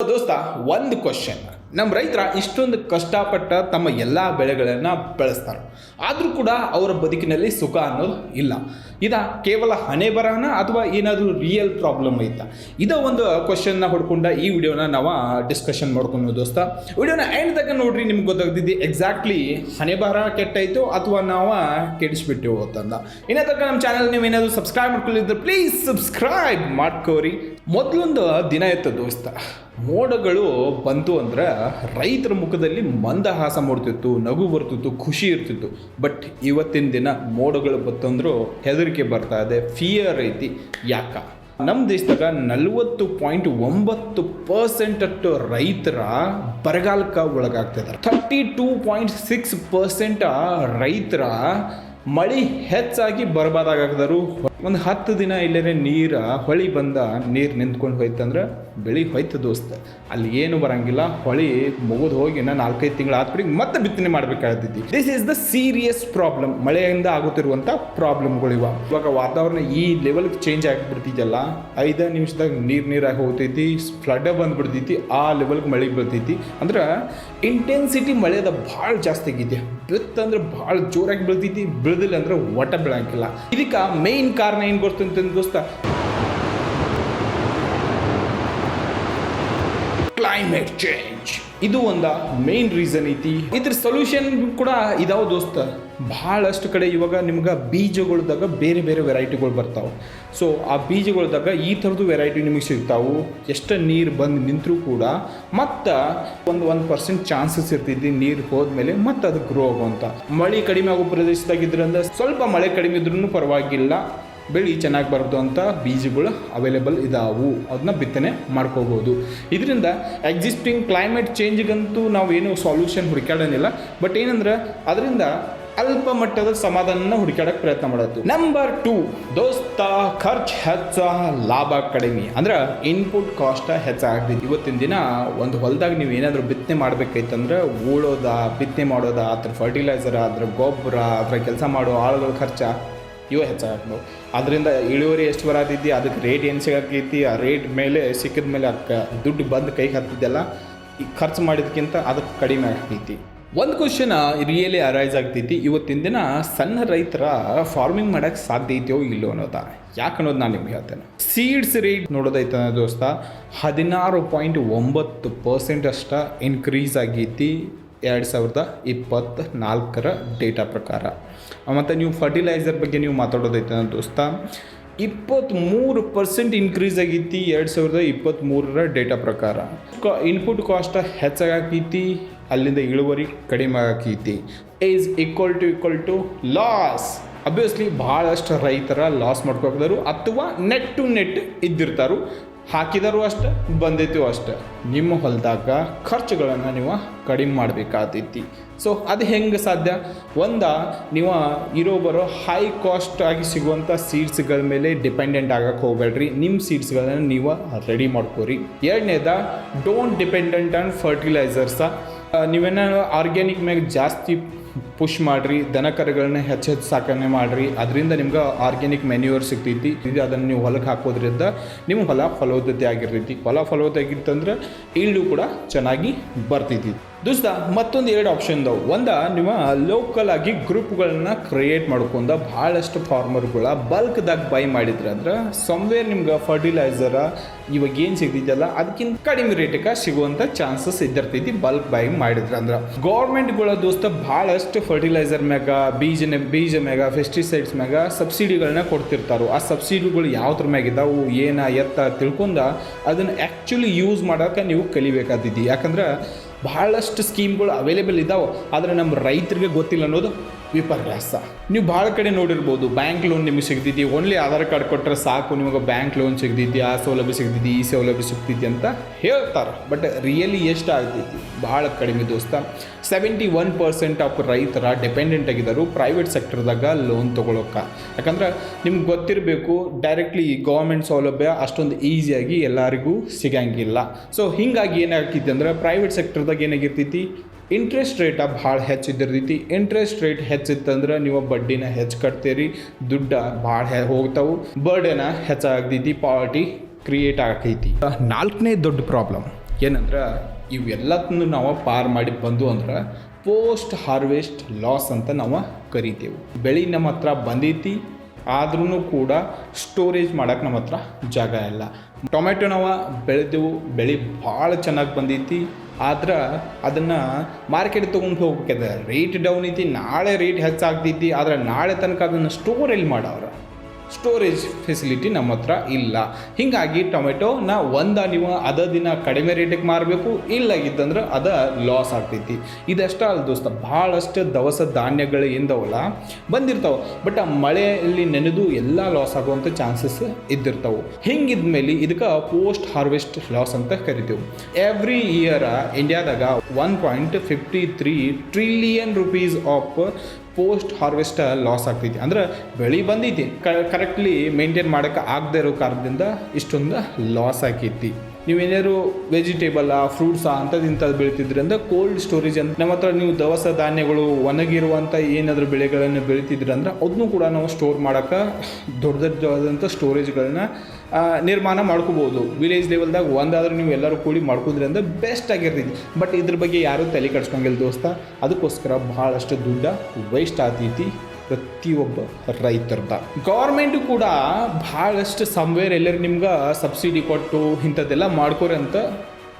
ದೋಸ್ತ, ಒಂದು ಕ್ವಶನ್. ನಮ್ಮ ರೈತರ ಇಷ್ಟೊಂದು ಕಷ್ಟಪಟ್ಟ ತಮ್ಮ ಎಲ್ಲ ಬೆಳೆಗಳನ್ನು ಬೆಳೆಸ್ತಾರೆ, ಆದರೂ ಕೂಡ ಅವರ ಬದುಕಿನಲ್ಲಿ ಸುಖ ಅನ್ನೋದು ಇಲ್ಲ. ಕೇವಲ ಹಣೆ ಬರಹನ ಅಥವಾ ಏನಾದರೂ ರಿಯಲ್ ಪ್ರಾಬ್ಲಮ್ ಐತಾ? ಒಂದು ಕ್ವಶನ್ನ ಹೊಡ್ಕೊಂಡ ಈ ವಿಡಿಯೋನ ನಾವು ಡಿಸ್ಕಷನ್ ಮಾಡ್ಕೊಂಡು ದೋಸ್ತ, ವಿಡಿಯೋನ ಎಂಡ್ ತನಕ ನೋಡ್ರಿ. ನಿಮ್ಗೆ ಗೊತ್ತಾಗ್ತಿದ್ದಿ ಎಕ್ಸಾಕ್ಟ್ಲಿ ಹಣೆ ಬರಹ ಕೆಟ್ಟಾಯಿತು ಅಥವಾ ನಾವು ಕೆಡಿಸ್ಬಿಟ್ಟು ಅಂತಂದ. ಇನ್ನ ತನಕ ನಮ್ಮ ಚಾನಲ್ ನೀವು ಏನಾದರೂ ಸಬ್ಸ್ಕ್ರೈಬ್ ಮಾಡ್ಕೊಳ್ಳಿದ್ರೆ ಪ್ಲೀಸ್ ಸಬ್ಸ್ಕ್ರೈಬ್ ಮಾಡ್ಕೋರಿ. ಮೊದಲೊಂದು ದಿನ ಇತ್ತು ದೋಸ್ತ, ಮೋಡಗಳು ಬಂತು ಅಂದ್ರೆ ರೈತರ ಮುಖದಲ್ಲಿ ಮಂದಹಾಸ ಮೂಡ್ತಿತ್ತು, ನಗು ಬರ್ತಿತ್ತು, ಖುಷಿ ಇರ್ತಿತ್ತು. ಬಟ್ ಇವತ್ತಿನ ದಿನ ಮೋಡಗಳು ಬತ್ತಂದ್ರೂ ಹೆದರಿಕೆ ಬರ್ತಾ ಇದೆ, ಫಿಯರ್ ಐತಿ. ಯಾಕ? ನಮ್ಮ ದೇಶದಾಗ 40.9% ಅಷ್ಟು ರೈತರ ಬರಗಾಲಕ್ಕೆ ಒಳಗಾಗ್ತಿದ್ದಾರೆ. 32.6% ರೈತರ ಮಳೆ ಹೆಚ್ಚಾಗಿ ಬರಬಾರ್ದಾಗದರು. ಒಂದು 10 ದಿನ ಇಲ್ಲೇ ಹೊಳಿ ಬಂದ ನೀರು ನಿಂತ್ಕೊಂಡು ಹೋಯ್ತಂದ್ರೆ ಬೆಳೆ ಹೋಯ್ತು ದೋಸ್ತ. ಅಲ್ಲಿ ಏನು ಬರಂಗಿಲ್ಲ, ಹೊಳಿ ಮುಗಿದು ಹೋಗಿ 4-5 ತಿಂಗಳು ಆದ್ಬಿಟ್ಟು ಮತ್ತೆ ಬಿತ್ತನೆ ಮಾಡಬೇಕಾಗ್ತೈತಿ. This is the serious problem. ಮಳೆಯಿಂದ ಆಗುತ್ತಿರುವಂಥ ಪ್ರಾಬ್ಲಮ್ಗಳು ಇವಾಗ ವಾತಾವರಣ ಈ ಲೆವೆಲ್ಗೆ ಚೇಂಜ್ ಆಗಿಬಿಡ್ತಿದ್ದಲ್ಲ, 5 ನಿಮಿಷದಾಗ ನೀರಾಗಿ ಹೋಗ್ತೈತಿ, ಫ್ಲಡ್ ಬಂದ್ಬಿಡ್ತೈತಿ, ಆ ಲೆವೆಲ್ಗೆ ಮಳೆ ಬೀಳ್ತೈತಿ. ಅಂದ್ರೆ ಇಂಟೆನ್ಸಿಟಿ ಮಳೆದ ಭಾಳ ಜಾಸ್ತಿ ಆಗಿದೆ. ಬಿತ್ತಂದ್ರೆ ಭಾಳ ಜೋರಾಗಿ ಬೀಳ್ತೈತಿ, ಬೀಳದಿಲ್ಲ ಅಂದ್ರೆ ಒಟ್ಟ ಬೀಳಂಗಿಲ್ಲ. ಇದಕ್ಕೆ ಮೇನ್ ಕಾರಣ ಏನು ಗೊತ್ತಂತ ದೋಸ್ತ? Climate change. ಇದು ಒಂದು ಮೇನ್ ರೀಸನ್ ಐತಿ. ಇದ್ರ ಸೊಲ್ಯೂಷನ್ ಕೂಡ ಇದಾವ ದೋಸ್ತ. ಭಾಳಷ್ಟು ಕಡೆ ಇವಾಗ ನಿಮ್ಗೆ ಬೀಜಗಳ್ದಾಗ ಬೇರೆ ಬೇರೆ ವೆರೈಟಿಗಳು ಬರ್ತಾವೆ. ಸೊ ಆ ಬೀಜಗಳ್ದಾಗ ಈ ಥರದ್ದು ವೆರೈಟಿ ನಿಮಗೆ ಸಿಗ್ತಾವೆ. ಎಷ್ಟು ನೀರು ಬಂದು ನಿಂತರೂ ಕೂಡ ಮತ್ತು 1% ಚಾನ್ಸಸ್ ಇರ್ತೈತಿ ನೀರು ಹೋದ್ಮೇಲೆ ಮತ್ತೆ ಅದು ಗ್ರೋ ಆಗುವಂಥ. ಮಳೆ ಕಡಿಮೆ ಆಗೋ ಪ್ರದೇಶದಾಗಿದ್ರಿಂದ ಸ್ವಲ್ಪ ಮಳೆ ಕಡಿಮೆ ಇದ್ರೂ ಪರವಾಗಿಲ್ಲ, ಬೆಳೆ ಚೆನ್ನಾಗಿ ಬರೋದು ಅಂತ ಬೀಜಗಳು ಅವೈಲೇಬಲ್ ಇದಾವು, ಅದನ್ನ ಬಿತ್ತನೆ ಮಾಡ್ಕೋಬೋದು. ಇದರಿಂದ ಎಕ್ಸಿಸ್ಟಿಂಗ್ ಕ್ಲೈಮೇಟ್ ಚೇಂಜಿಗಂತೂ ನಾವು ಏನು ಸೊಲ್ಯೂಷನ್ ಹುಡುಕಾಡೋನಿಲ್ಲ. ಬಟ್ ಏನಂದ್ರೆ ಅದರಿಂದ ಅಲ್ಪ ಮಟ್ಟದ ಸಮಾಧಾನ ಹುಡುಕಾಡಕ್ಕೆ ಪ್ರಯತ್ನ ಮಾಡೋದು. ನಂಬರ್ 2 ದೋಸ್ತ, ಖರ್ಚು ಹೆಚ್ಚ, ಲಾಭ ಕಡಿಮೆ. ಅಂದ್ರೆ ಇನ್ಪುಟ್ ಕಾಸ್ಟ್ ಹೆಚ್ಚಾಗ್ತೈತಿ. ಇವತ್ತಿನ ದಿನ ಒಂದು ಹೊಲದಾಗ ನೀವು ಏನಾದರೂ ಬಿತ್ತನೆ ಮಾಡ್ಬೇಕೈತಂದ್ರೆ ಉಳೋದ, ಬಿತ್ತನೆ ಮಾಡೋದ, ಅದ್ರ ಫರ್ಟಿಲೈಸರ್, ಅದ್ರ ಗೊಬ್ಬರ, ಅದ್ರ ಕೆಲಸ ಮಾಡೋ ಆಳುಗಳ ಖರ್ಚ ಇವು ಹೆಚ್ಚಾಗ್ತವೆ. ಅದರಿಂದ ಇಳುವರಿ ಎಷ್ಟು ಬರತೈತಿ, ಅದಕ್ಕೆ ರೇಟ್ ಏನು ಸಿಗಕ್ಕೈತಿ, ಆ ರೇಟ್ ಮೇಲೆ ಸಿಕ್ಕಿದ ಮೇಲೆ ಅದಕ್ಕೆ ದುಡ್ಡು ಬಂದು ಕೈಗೆ ಹತ್ತಿದ್ದೆಲ್ಲ ಈ ಖರ್ಚು ಮಾಡಿದಕ್ಕಿಂತ ಅದಕ್ಕೆ ಕಡಿಮೆ ಆಗ್ತೈತಿ. ಒಂದು ಕ್ವಶನ್ ರಿಯಲಿ ಅರೈಸ್ ಆಗ್ತೈತಿ, ಇವತ್ತಿನ ದಿನ ಸಣ್ಣ ರೈತರ ಫಾರ್ಮಿಂಗ್ ಮಾಡೋಕ್ಕೆ ಸಾಧ್ಯ ಐತೆಯೋ ಇಲ್ಲೋ ಅನ್ನೋದ. ಯಾಕೆ ಅನ್ನೋದು ನಾನು ನಿಮ್ಗೆ ಹೇಳ್ತೇನೆ. ಸೀಡ್ಸ್ ರೇಟ್ ನೋಡೋದೈತೆ ದೋಸ್ತ, 16.9% ಅಷ್ಟ ಇನ್ಕ್ರೀಸ್ ಆಗೈತಿ 2024 ಡೇಟಾ ಪ್ರಕಾರ. ಮತ್ತು ನೀವು ಫರ್ಟಿಲೈಸರ್ ಬಗ್ಗೆ ನೀವು ಮಾತಾಡೋದೈತೆ ದೋಸ್ತ, 23% ಇನ್ಕ್ರೀಸ್ ಆಗೈತಿ 2023 ಡೇಟಾ ಪ್ರಕಾರ. ಇನ್ಪುಟ್ ಕಾಸ್ಟ್ ಹೆಚ್ಚಾಗೈತಿ, ಅಲ್ಲಿಂದ ಇಳುವರಿ ಕಡಿಮೆ ಆಗೈತಿ. Is equal to loss. Obviously ಭಾಳಷ್ಟು ರೈತರ ಲಾಸ್ ಮಾಡ್ಕೋಕಿದಾರು ಅಥವಾ ನೆಟ್ ಟು ನೆಟ್ ಇದ್ದಿರ್ತಾರು, ಹಾಕಿದರೂ ಅಷ್ಟೆ, ಬಂದೈತಿ ಅಷ್ಟೆ. ನಿಮ್ಮ ಹೊಲದಾಗ ಖರ್ಚುಗಳನ್ನು ನೀವು ಕಡಿಮೆ ಮಾಡಬೇಕಾಗ್ತೈತಿ. ಸೊ ಅದು ಹೆಂಗೆ ಸಾಧ್ಯ? ನೀವು ಬರೋ ಹೈ ಕಾಸ್ಟ್ ಆಗಿ ಸಿಗುವಂಥ ಸೀಡ್ಸ್ಗಳ ಮೇಲೆ ಡಿಪೆಂಡೆಂಟ್ ಆಗಕ್ಕೆ ಹೋಗ್ಬೇಡ್ರಿ. ನಿಮ್ಮ ಸೀಡ್ಸ್ಗಳನ್ನು ನೀವು ರೆಡಿ ಮಾಡ್ಕೋರಿ. ಎರಡನೇದ, ಡೋಂಟ್ ಡಿಪೆಂಡೆಂಟ್ ಆನ್ ಫರ್ಟಿಲೈಸರ್ಸ. ನೀವೇನ ಆರ್ಗ್ಯಾನಿಕ್ ಮ್ಯಾಗ ಜಾಸ್ತಿ ಪುಷ್ ಮಾಡಿರಿ, ದನ ಕರುಗಳನ್ನ ಹೆಚ್ಚು ಸಾಕಣೆ ಮಾಡಿರಿ, ಅದರಿಂದ ನಿಮ್ಗೆ ಆರ್ಗ್ಯಾನಿಕ್ ಮೆನ್ಯೂರ್ ಸಿಗ್ತೈತಿ. ಅದನ್ನು ನೀವು ಹೊಲಕ್ಕೆ ಹಾಕೋದ್ರಿಂದ ನಿಮ್ಮ ಹೊಲ ಫಲವತ್ತತೆ ಆಗಿರ್ತೈತಿ. ಹೊಲ ಫಲವತ್ತತೆ ಆಗಿತ್ತಂದ್ರೆ ಈಲ್ಡು ಕೂಡ ಚೆನ್ನಾಗಿ ಬರ್ತೈತಿ. ದೋಸ್ತ, ಮತ್ತೊಂದು 2 ಆಪ್ಷನ್ ಇದಾವೆ. ನೀವು ಲೋಕಲ್ ಆಗಿ ಗ್ರೂಪ್ಗಳನ್ನ ಕ್ರಿಯೇಟ್ ಮಾಡ್ಕೊಂಡ ಭಾಳಷ್ಟು ಫಾರ್ಮರ್ಗಳ ಬಲ್ಕ್ದಾಗ ಬೈ ಮಾಡಿದ್ರೆ ಅಂದ್ರೆ ಸಮ್ವೇರ್ ನಿಮ್ಗೆ ಫರ್ಟಿಲೈಸರ ಇವಾಗ ಏನು ಸಿಗ್ತೈತಲ್ಲ ಅದಕ್ಕಿಂತ ಕಡಿಮೆ ರೇಟಿಗೆ ಸಿಗುವಂಥ ಚಾನ್ಸಸ್ ಇದ್ದಿರ್ತೈತಿ ಬಲ್ಕ್ ಬೈ ಮಾಡಿದ್ರೆ ಅಂದ್ರೆ. ಗೌರ್ಮೆಂಟ್ಗಳ ದೋಸ್ತ ಭಾಳಷ್ಟು ಫರ್ಟಿಲೈಸರ್ ಮ್ಯಾಗ, ಬೀಜ ಮ್ಯಾಗ, ಪೆಸ್ಟಿಸೈಡ್ಸ್ ಮ್ಯಾಗ ಸಬ್ಸಿಡಿಗಳನ್ನ ಕೊಡ್ತಿರ್ತಾರೋ. ಆ ಸಬ್ಸಿಡಿಗಳು ಯಾವ್ದ್ರ ಮ್ಯಾಗ ಇದಾವು, ಎತ್ತ ತಿಳ್ಕೊಂಡ ಅದನ್ನು ಆ್ಯಕ್ಚುಲಿ ಯೂಸ್ ಮಾಡೋಕೆ ನೀವು ಕಲಿಬೇಕಾಗ್ತೈತಿ. ಯಾಕಂದ್ರೆ ಭಾಳಷ್ಟು ಸ್ಕೀಮ್ಗಳು ಅವೈಲೇಬಲ್ ಇದ್ದಾವೆ, ಆದರೆ ನಮ್ಮ ರೈತರಿಗೆ ಗೊತ್ತಿಲ್ಲ ಅನ್ನೋದು ವಿಪರ್ಯಾಸ. ನೀವು ಭಾಳ ಕಡೆ ನೋಡಿರ್ಬೋದು, ಬ್ಯಾಂಕ್ ಲೋನ್ ನಿಮಗೆ ಸಿಗ್ತೈತಿ, ಓನ್ಲಿ ಆಧಾರ್ ಕಾರ್ಡ್ ಕೊಟ್ಟರೆ ಸಾಕು ನಿಮಗೆ ಬ್ಯಾಂಕ್ ಲೋನ್ ಸಿಗ್ತೈತಿ, ಆ ಸೌಲಭ್ಯ ಸಿಗ್ತೈತಿ, ಈ ಸೌಲಭ್ಯ ಸಿಗ್ತೈತಿ ಅಂತ ಹೇಳ್ತಾರೆ. ಬಟ್ ರಿಯಲಿ ಎಷ್ಟು ಆಗ್ತೈತಿ? ಭಾಳ ಕಡಿಮೆ ದೋಸ್ತ. 71% ಆಫ್ ರೈತರ ಡಿಪೆಂಡೆಂಟ್ ಆಗಿದ್ದರು ಪ್ರೈವೇಟ್ ಸೆಕ್ಟರ್ದಾಗ ಲೋನ್ ತೊಗೊಳಕ್ಕೆ. ಯಾಕಂದ್ರೆ ನಿಮ್ಗೆ ಗೊತ್ತಿರಬೇಕು, ಡೈರೆಕ್ಟ್ಲಿ ಗೌರ್ಮೆಂಟ್ ಸೌಲಭ್ಯ ಅಷ್ಟೊಂದು ಈಸಿಯಾಗಿ ಎಲ್ಲರಿಗೂ ಸಿಗಂಗಿಲ್ಲ. ಸೊ ಹೀಗಾಗಿ ಏನಾಗ್ತೈತಿ ಅಂದ್ರೆ ಪ್ರೈವೇಟ್ ಸೆಕ್ಟರ್ದಾಗ ಏನಾಗಿರ್ತೈತಿ, ಇಂಟ್ರೆಸ್ಟ್ ರೇಟ ಭಾಳ ಹೆಚ್ಚಿದ್ದಿರ್ತೈತಿ. ಇಂಟ್ರೆಸ್ಟ್ ರೇಟ್ ಹೆಚ್ಚಿತ್ತಂದ್ರೆ ನೀವು ಬಡ್ಡಿನ ಹೆಚ್ಚು ಕಟ್ತೀರಿ, ದುಡ್ಡ ಭಾಳ ಹೋಗ್ತಾವು, ಬರ್ಡೇನ ಹೆಚ್ಚಾಗ್ತೈತಿ, ಪಾವರ್ಟಿ ಕ್ರಿಯೇಟ್ ಆಗೈತಿ. 4ನೇ ದೊಡ್ಡ ಪ್ರಾಬ್ಲಮ್ ಏನಂದ್ರೆ ಇವೆಲ್ಲದನ್ನು ನಾವು ಪಾರ್ ಮಾಡಿ ಬಂದು ಅಂದ್ರೆ ಪೋಸ್ಟ್ ಹಾರ್ವೆಸ್ಟ್ ಲಾಸ್ ಅಂತ ನಾವು ಕರಿತೇವೆ. ಬೆಳೆ ನಮ್ಮ ಹತ್ರ ಬಂದೈತಿ, ಆದ್ರೂ ಕೂಡ ಸ್ಟೋರೇಜ್ ಮಾಡೋಕೆ ನಮ್ಮ ಹತ್ರ ಜಾಗ ಇಲ್ಲ. ಟೊಮೆಟೊ ನಾವು ಬೆಳೆದೆವು, ಬೆಳೆ ಭಾಳ ಚೆನ್ನಾಗಿ ಬಂದೈತಿ, ಆದ್ರೆ ಅದನ್ನು ಮಾರ್ಕೆಟ್ ತೊಗೊಂಡು ಹೋಗ್ಬೇಕದ, ರೇಟ್ ಡೌನ್ ಐತಿ, ನಾಳೆ ರೇಟ್ ಹೆಚ್ಚಾಗ್ತೈತಿ, ಆದರೆ ನಾಳೆ ತನಕ ಅದನ್ನು ಸ್ಟೋರ್ ಎಲ್ಲಿ ಮಾಡವ್ರ, ಸ್ಟೋರೇಜ್ ಫೆಸಿಲಿಟಿ ನಮ್ಮ ಹತ್ರ ಇಲ್ಲ. ಹೀಗಾಗಿ ಟೊಮೆಟೋನ ನೀವು ಅದ ದಿನ ಕಡಿಮೆ ರೇಟಿಗೆ ಮಾರಬೇಕು, ಇಲ್ಲಾಗಿದ್ದಂದ್ರೆ ಅದು ಲಾಸ್ ಆಗ್ತೈತಿ. ಇದಷ್ಟೇ ಅಲ್ಲ ದೋಸ್ತ, ಭಾಳಷ್ಟು ದವಸ ಧಾನ್ಯಗಳು ಏನದವಲ್ಲ ಬಂದಿರ್ತಾವೆ, ಬಟ್ ಆ ಮಳೆಯಲ್ಲಿ ನೆನೆದು ಎಲ್ಲ ಲಾಸ್ ಆಗುವಂಥ ಚಾನ್ಸಸ್ ಇದ್ದಿರ್ತಾವೆ. ಹಿಂಗಿದ್ಮೇಲೆ ಇದಕ್ಕೆ ಪೋಸ್ಟ್ ಹಾರ್ವೆಸ್ಟ್ ಲಾಸ್ ಅಂತ ಕರಿತೀವಿ. ಎವ್ರಿ ಇಯರ್ ಇಂಡಿಯಾದಾಗ 1.53 trillion rupees of post harvest loss ಆಗ್ತೈತಿ. ಅಂದ್ರೆ ಬೆಳೆ ಬಂದೈತಿ, ಕರೆಕ್ಟ್ಲಿ ಮೇಂಟೈನ್ ಮಾಡೋಕ್ಕೆ ಆಗದೆ ಇರೋ ಕಾರಣದಿಂದ ಇಷ್ಟೊಂದು ಲಾಸ್ ಆಕೈತಿ. ನೀವೇನಾದ್ರು ವೆಜಿಟೇಬಲ್ ಫ್ರೂಟ್ಸಾ ಇಂಥದ್ದು ಬೆಳಿತಿದ್ರಿ ಅಂದ್ರೆ ಕೋಲ್ಡ್ ಸ್ಟೋರೇಜ್ ಅಂತ ನಮ್ಮ ಹತ್ರ ನೀವು ದವಸ ಧಾನ್ಯಗಳು ಒಣಗಿರುವಂಥ ಏನಾದರೂ ಬೆಳೆಗಳನ್ನು ಬೆಳಿತಿದ್ರಿ ಅಂದ್ರೆ ಅದನ್ನು ಕೂಡ ನಾವು ಸ್ಟೋರ್ ಮಾಡೋಕ್ಕೆ ದೊಡ್ಡ ದೊಡ್ಡದಾದಂಥ ಸ್ಟೋರೇಜ್ಗಳನ್ನ ನಿರ್ಮಾಣ ಮಾಡ್ಕೋಬೋದು. ವಿಲೇಜ್ ಲೆವೆಲ್ದಾಗ ಒಂದಾದ್ರೂ ನೀವು ಎಲ್ಲರೂ ಕೂಡಿ ಮಾಡ್ಕೋದ್ರಿ ಅಂದ್ರೆ ಬೆಸ್ಟ್ ಆಗಿರ್ತೈತಿ. ಬಟ್ ಇದ್ರ ಬಗ್ಗೆ ಯಾರೂ ತಲೆ ಕೆಡ್ಸ್ಕೊಂಗಿಲ್ಲ ದೋಸ್ತ, ಅದಕ್ಕೋಸ್ಕರ ಭಾಳಷ್ಟು ದುಡ್ಡು ವೇಸ್ಟ್ ಆಗ್ತೈತಿ ಪ್ರತಿಯೊಬ್ಬ ರೈತರದ. ಗೌರ್ಮೆಂಟು ಕೂಡ ಭಾಳಷ್ಟು ಸಮ್ವೇರ್ ಎಲ್ಲರೂ ನಿಮ್ಗೆ ಸಬ್ಸಿಡಿ ಕೊಟ್ಟು ಇಂಥದ್ದೆಲ್ಲ ಮಾಡ್ಕೋರಿ ಅಂತ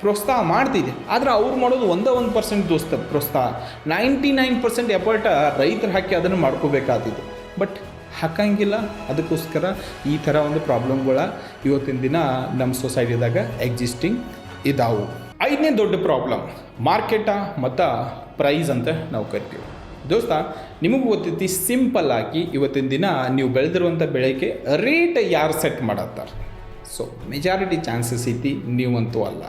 ಪ್ರೋತ್ಸಾಹ ಮಾಡ್ತಿದೆ. ಆದರೆ ಅವ್ರು ಮಾಡೋದು 1% ದೋಸ್ತ ಪ್ರೋತ್ಸಾಹ. 99% ಎಫರ್ಟ್ ರೈತರು ಹಾಕಿ ಅದನ್ನು ಮಾಡ್ಕೋಬೇಕಾಗ್ತಿದೆ, ಬಟ್ ಹಾಕಂಗಿಲ್ಲ. ಅದಕ್ಕೋಸ್ಕರ ಈ ಥರ ಒಂದು ಪ್ರಾಬ್ಲಮ್ಗಳ ಇವತ್ತಿನ ದಿನ ನಮ್ಮ ಸೊಸೈಟಿದಾಗ ಎಕ್ಸಿಸ್ಟಿಂಗ್ ಇದಾವು. 5ನೇ ದೊಡ್ಡ ಪ್ರಾಬ್ಲಮ್ ಮಾರ್ಕೆಟ ಮತ್ತು ಪ್ರೈಸ್ ಅಂತ ನಾವು ಕರಿತೀವಿ. ದೋಸ್ತ ನಿಮಗೂ ಗೊತ್ತೈತಿ, ಸಿಂಪಲ್ ಆಗಿ ಇವತ್ತಿನ ದಿನ ನೀವು ಬೆಳೆದಿರುವಂಥ ಬೆಳೆಗೆ ರೇಟ್ ಯಾರು ಸೆಟ್ ಮಾಡತ್ತಾರೆ? ಸೊ ಮೆಜಾರಿಟಿ ಚಾನ್ಸಸ್ ಐತಿ ನೀವಂತೂ ಅಲ್ಲ,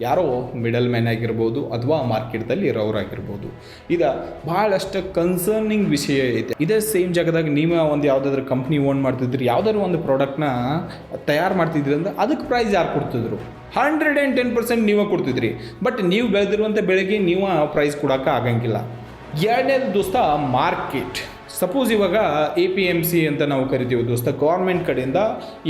ಯಾರೋ ಮಿಡಲ್ ಮ್ಯಾನ್ ಆಗಿರ್ಬೋದು ಅಥವಾ ಮಾರ್ಕೆಟ್ದಲ್ಲಿ ಇರೋರಾಗಿರ್ಬೋದು. ಇದು ಭಾಳಷ್ಟು ಕನ್ಸರ್ನಿಂಗ್ ವಿಷಯ ಐತೆ. ಇದೇ ಸೇಮ್ ಜಾಗದಾಗ ನೀವು ಒಂದು ಯಾವುದಾದ್ರೂ ಕಂಪ್ನಿ ಓನ್ ಮಾಡ್ತಿದ್ರಿ, ಯಾವುದಾದ್ರು ಒಂದು ಪ್ರಾಡಕ್ಟ್ನ ತಯಾರು ಮಾಡ್ತಿದ್ರಿ ಅಂದ್ರೆ ಅದಕ್ಕೆ ಪ್ರೈಸ್ ಯಾರು ಕೊಡ್ತಿದ್ರು? 110% ನೀವೇ ಕೊಡ್ತಿದ್ರಿ. ಬಟ್ ನೀವು ಬೆಳೆದಿರುವಂಥ ಬೆಳೆಗೆ ನೀವು ಪ್ರೈಸ್ ಕೊಡೋಕೆ ಆಗಂಗಿಲ್ಲ. ಎರಡನೇದು ದೋಸ್ತ ಮಾರ್ಕೆಟ್. ಸಪೋಸ್ ಇವಾಗ APMC ಅಂತ ನಾವು ಕರಿತೀವಿ ದೋಸ್ತ, ಗೌರ್ಮೆಂಟ್ ಕಡೆಯಿಂದ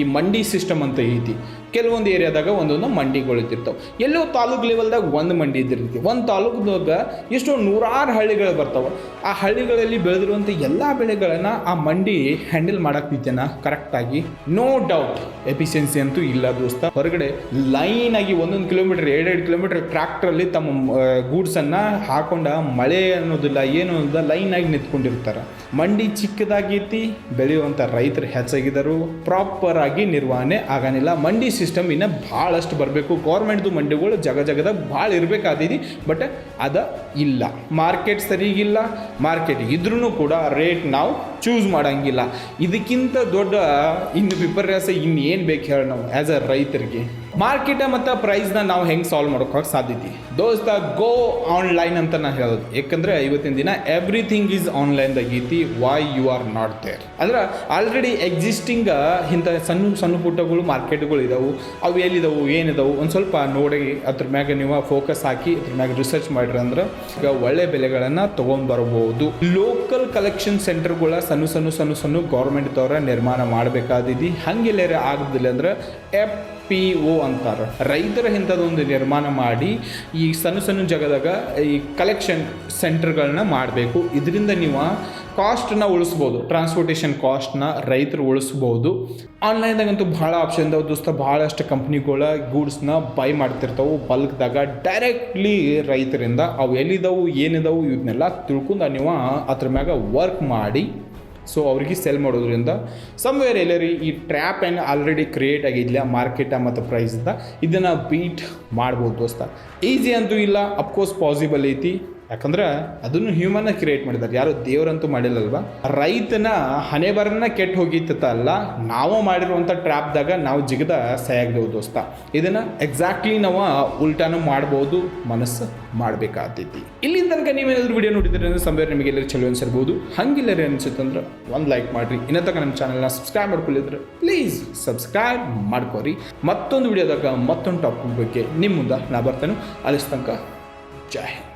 ಈ ಮಂಡಿ ಸಿಸ್ಟಮ್ ಅಂತ ಐತಿ. ಕೆಲವೊಂದು ಏರಿಯಾದಾಗ ಒಂದೊಂದು ಮಂಡಿಗಳು ಇದ್ದಿರ್ತಾವೆ. ಎಲ್ಲೋ ತಾಲೂಕು ಲೆವೆಲ್ದಾಗ ಒಂದು ಮಂಡಿ ಇದ್ದಿರ್ತೈತಿ. ಒಂದು ತಾಲೂಕದಾಗ ಎಷ್ಟೋ 100 ಹಳ್ಳಿಗಳು ಬರ್ತಾವೆ. ಆ ಹಳ್ಳಿಗಳಲ್ಲಿ ಬೆಳೆದಿರುವಂಥ ಎಲ್ಲ ಬೆಳೆಗಳನ್ನು ಆ ಮಂಡಿ ಹ್ಯಾಂಡಲ್ ಮಾಡೋಕ್ಕಿದ್ದೇನ ಕರೆಕ್ಟಾಗಿ? ನೋ ಡೌಟ್ ಎಫಿಷಿಯನ್ಸಿ ಅಂತೂ ಇಲ್ಲ ದೋಸ್ತ. ಹೊರಗಡೆ ಲೈನಾಗಿ 1 ಕಿಲೋಮೀಟರ್ 2 ಕಿಲೋಮೀಟರ್ ಟ್ರ್ಯಾಕ್ಟ್ರಲ್ಲಿ ತಮ್ಮ ಗೂಡ್ಸನ್ನು ಹಾಕೊಂಡ ಮಳೆ ಅನ್ನೋದಿಲ್ಲ ಏನು ಅನ್ನೋದಿಲ್ಲ ಲೈನಾಗಿ ನಿಂತ್ಕೊಂಡಿರ್ತಾರೆ. ಮಂಡಿ ಚಿಕ್ಕದಾಗೈತಿ, ಬೆಳೆಯುವಂಥ ರೈತರು ಹೆಚ್ಚಾಗಿದ್ದರು, ಪ್ರಾಪರ್ ಆಗಿ ನಿರ್ವಹಣೆ ಆಗನಿಲ್ಲ. ಮಂಡಿ ಸಿಸ್ಟಮ್ ಇನ್ನು ಭಾಳಷ್ಟು ಬರಬೇಕು. ಗೌರ್ಮೆಂಟ್ದು ಮಂಡಿಗಳು ಜಗದಾಗ ಭಾಳ ಇರಬೇಕಾದೀನಿ, ಬಟ್ ಅದು ಇಲ್ಲ. ಮಾರ್ಕೆಟ್ ಸರಿಗಿಲ್ಲ. ಮಾರ್ಕೆಟ್ ಇದ್ರೂ ಕೂಡ ರೇಟ್ ನಾವು ಚೂಸ್ ಮಾಡೋಂಗಿಲ್ಲ. ಇದಕ್ಕಿಂತ ದೊಡ್ಡ ಇನ್ನು ವಿಪರ್ಯಾಸ ಇನ್ನೇನು ಬೇಕು ಹೇಳಿ ನಾವು ಆ್ಯಸ್ ಅ ರೈತರಿಗೆ? ಮಾರ್ಕೆಟ ಮತ್ತು ಪ್ರೈಸ್ನ ನಾವು ಹೆಂಗೆ ಸಾಲ್ವ್ ಮಾಡೋಕ್ಕೆ ಸಾಧ್ಯತೆ ದೋಸ್ತ? ಗೋ ಆನ್ಲೈನ್ ಅಂತ ನಾನು ಹೇಳೋದು. ಯಾಕಂದರೆ ಇವತ್ತಿನ ದಿನ ಎವ್ರಿಥಿಂಗ್ ಈಸ್ ಆನ್ಲೈನ್ದಾಗ ಐತಿ. Why you are not there ಅಂದ್ರೆ ಆಲ್ರೆಡಿ ಎಕ್ಸಿಸ್ಟಿಂಗ್ ಇಂಥ ಸಣ್ಣ ಪುಟ್ಟಗಳು ಮಾರ್ಕೆಟ್ಗಳು ಇದಾವೆ. ಅವು ಎಲ್ಲಿದಾವೆ ಏನಿದಾವೆ ಒಂದು ಸ್ವಲ್ಪ ನೋಡಿ ಅದ್ರ ಮ್ಯಾಗ ನೀವು ಫೋಕಸ್ ಹಾಕಿ ಅದ್ರ ಮ್ಯಾಗ ರಿಸರ್ಚ್ ಮಾಡಿರಿ ಅಂದ್ರೆ ಈಗ ಒಳ್ಳೆ ಬೆಲೆಗಳನ್ನು ತೊಗೊಂಡು ಬರ್ಬೋದು. ಲೋಕಲ್ ಕಲೆಕ್ಷನ್ ಸೆಂಟರ್ಗಳ ಸಣ್ಣ ಗೌರ್ಮೆಂಟ್ದವ್ರ ನಿರ್ಮಾಣ ಮಾಡಬೇಕಾದಿದ್ದು. ಹಂಗೆಲ್ಲೇ ಆಗೋದಿಲ್ಲ ಅಂದ್ರೆ FPO ಅಂತಾರೆ, ರೈತರ ಇಂಥದ್ದೊಂದು ನಿರ್ಮಾಣ ಮಾಡಿ ಈ ಸಣ್ಣ ಜಾಗದಾಗ ಈ ಕಲೆಕ್ಷನ್ ಸೆಂಟರ್ಗಳನ್ನ ಮಾಡಬೇಕು. ಇದರಿಂದ ನೀವು ಕಾಸ್ಟನ್ನ ಉಳಿಸ್ಬೋದು, ಟ್ರಾನ್ಸ್ಪೋರ್ಟೇಷನ್ ಕಾಸ್ಟ್ನ ರೈತರು ಉಳಿಸ್ಬೋದು. ಆನ್ಲೈನ್ದಾಗಂತೂ ಭಾಳ ಆಪ್ಷನ್ ಇದಾವೆ ದೋಸ್ತ. ಭಾಳಷ್ಟು ಕಂಪ್ನಿಗಳ ಗೂಡ್ಸ್ನ ಬೈ ಮಾಡ್ತಿರ್ತಾವೆ ಬಲ್ಕ್ದಾಗ ಡೈರೆಕ್ಟ್ಲಿ ರೈತರಿಂದ. ಅವು ಎಲ್ಲಿದ್ದಾವೆ ಏನಿದಾವೆ ಇವನ್ನೆಲ್ಲ ತಿಳ್ಕೊಂಡು ನೀವು ಅದ್ರ ಮ್ಯಾಗ ವರ್ಕ್ ಮಾಡಿ ಸೊ ಅವ್ರಿಗೆ ಸೆಲ್ ಮಾಡೋದ್ರಿಂದ ಸಮ್ವೇರ್ ಎಲ್ಲರಿ ಈ ಟ್ರ್ಯಾಪ್ ಏನು ಆಲ್ರೆಡಿ ಕ್ರಿಯೇಟ್ ಆಗಿಲ್ಲ ಮಾರ್ಕೆಟ ಮತ್ತು ಪ್ರೈಸಿಂದ, ಇದನ್ನು ಬೀಟ್ ಮಾಡ್ಬೋದು ದೋಸ್ತ. ಈಸಿ ಅಂತೂ ಇಲ್ಲ, ಅಫ್ಕೋರ್ಸ್ ಪಾಸಿಬಲ್ ಐತಿ. ಯಾಕಂದ್ರೆ ಅದನ್ನು ಹ್ಯೂಮನ್ನ ಕ್ರಿಯೇಟ್ ಮಾಡಿದ್ದಾರೆ, ಯಾರು ದೇವರಂತೂ ಮಾಡಿಲ್ಲಲ್ವ. ರೈತನ ಹಣೆ ಬರನ್ನ ಕೆಟ್ಟು ಹೋಗಿತ್ತಲ್ಲ, ನಾವು ಮಾಡಿರುವಂಥ ಟ್ರ್ಯಾಪ್ದಾಗ ನಾವು ಜಿಗದ ಸಹಾಗ್ದೇವು ದೋಸ್ತ. ಇದನ್ನು ಎಕ್ಸಾಕ್ಟ್ಲಿ ನಾವು ಉಲ್ಟಾನು ಮಾಡ್ಬೋದು, ಮನಸ್ಸು ಮಾಡಬೇಕಾಗ್ತೈತಿ. ಇಲ್ಲಿ ತನಕ ನೀವೇನಾದ್ರೂ ವಿಡಿಯೋ ನೋಡಿದ್ರೆ ಅಂದರೆ ಸಂಬೇರ್ ನಿಮಗೆಲ್ಲರೂ ಚಲೋ ಅನ್ಸಿರ್ಬೋದು. ಹಂಗಿಲ್ಲರಿ ಅನ್ಸುತ್ತಂದ್ರೆ ಒಂದು ಲೈಕ್ ಮಾಡಿರಿ. ಇನ್ನೂ ತನಕ ನಮ್ಮ ಚಾನಲ್ನ ಸಬ್ಸ್ಕ್ರೈಬ್ ಮಾಡ್ಕೊಳ್ಳಿದ್ರೆ ಪ್ಲೀಸ್ ಸಬ್ಸ್ಕ್ರೈಬ್ ಮಾಡ್ಕೋರಿ. ಮತ್ತೊಂದು ವಿಡಿಯೋದಾಗ ಮತ್ತೊಂದು ಟಾಪಿಕ್ ಬಗ್ಗೆ ನಿಮ್ಮ ಮುಂದೆ ನಾ ಬರ್ತೇನೆ. ಅಲ್ಲಿ ತನಕ ಜೈ ಹಿಂದ್.